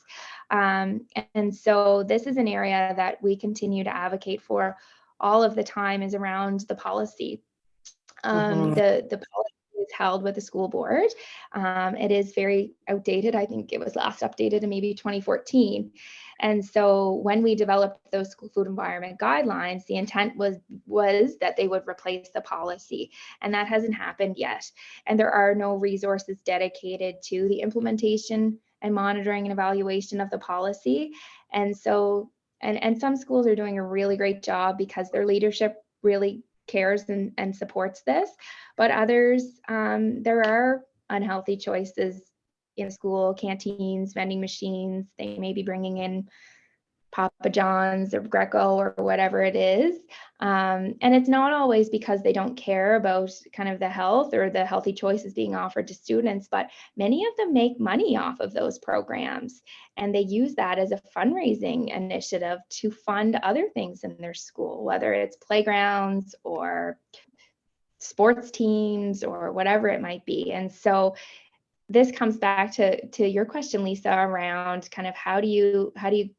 And so this is an area that we continue to advocate for all of the time, is around the policy. The policy is held with the school board. It is very outdated. I think it was last updated in maybe 2014. And so when we developed those school food environment guidelines, the intent was that they would replace the policy, and that hasn't happened yet. And there are no resources dedicated to the implementation and monitoring and evaluation of the policy. And so, and some schools are doing a really great job because their leadership really cares and supports this. But others, there are unhealthy choices in school canteens, vending machines. They may be bringing in Papa John's or Greco or whatever it is. And it's not always because they don't care about kind of the health or the healthy choices being offered to students, but many of them make money off of those programs. And they use that as a fundraising initiative to fund other things in their school, whether it's playgrounds or sports teams or whatever it might be. And so this comes back to your question, Lisa, around kind of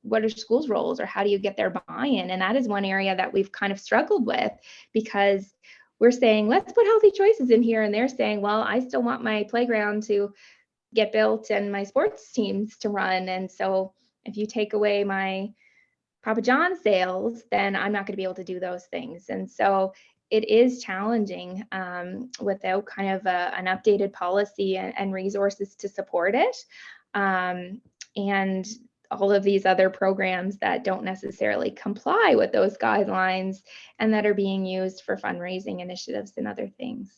what are schools' roles, or how do you get their buy-in? And that is one area that we've kind of struggled with, because we're saying, let's put healthy choices in here. And they're saying, well, I still want my playground to get built and my sports teams to run. And so if you take away my Papa John sales, then I'm not going to be able to do those things. And so it is challenging without kind of an updated policy and resources to support it. And all of these other programs that don't necessarily comply with those guidelines and that are being used for fundraising initiatives and other things.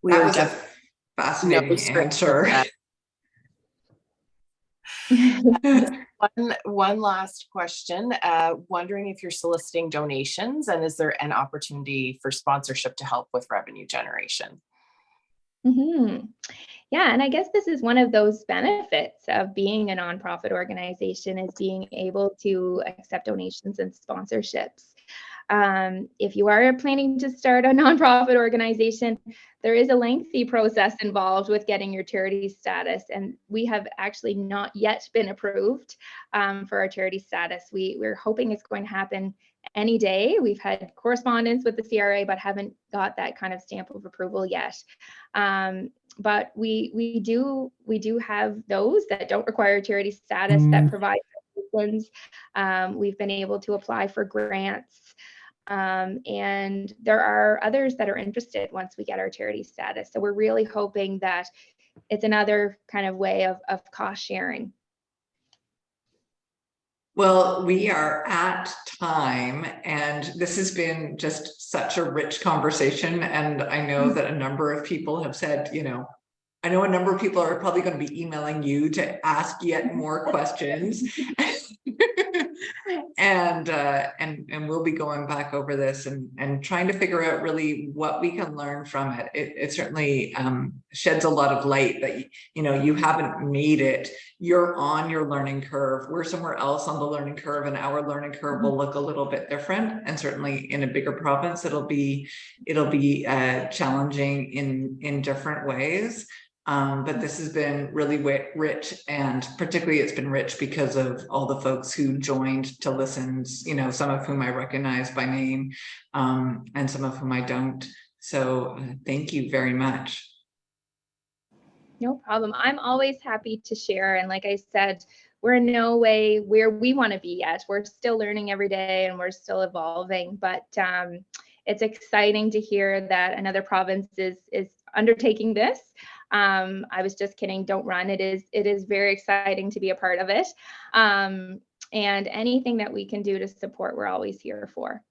That was a fascinating answer. One last question. Wondering if you're soliciting donations, and is there an opportunity for sponsorship to help with revenue generation? Mm-hmm. Yeah, and I guess this is one of those benefits of being a nonprofit organization, is being able to accept donations and sponsorships. If you are planning to start a nonprofit organization, there is a lengthy process involved with getting your charity status, and we have actually not yet been approved for our charity status. We're hoping it's going to happen any day. We've had correspondence with the CRA, but haven't got that kind of stamp of approval yet. But we do have those that don't require charity status that provide funds. We've been able to apply for grants. And there are others that are interested once we get our charity status. So we're really hoping that it's another kind of way of cost sharing. Well, we are at time, and this has been just such a rich conversation. And I know that a number of people have said, I know a number of people are probably going to be emailing you to ask yet more questions. And we'll be going back over this and trying to figure out really what we can learn from it. It certainly sheds a lot of light that you haven't made it. You're on your learning curve. We're somewhere else on the learning curve, and our learning curve will look a little bit different. And certainly in a bigger province, it'll be challenging in different ways. But this has been really rich, and particularly it's been rich because of all the folks who joined to listen, some of whom I recognize by name, and some of whom I don't. So thank you very much. No problem. I'm always happy to share. And like I said, we're in no way where we want to be yet. We're still learning every day and we're still evolving, but it's exciting to hear that another province is undertaking this. I was just kidding, don't run. It is very exciting to be a part of it. And anything that we can do to support, we're always here for.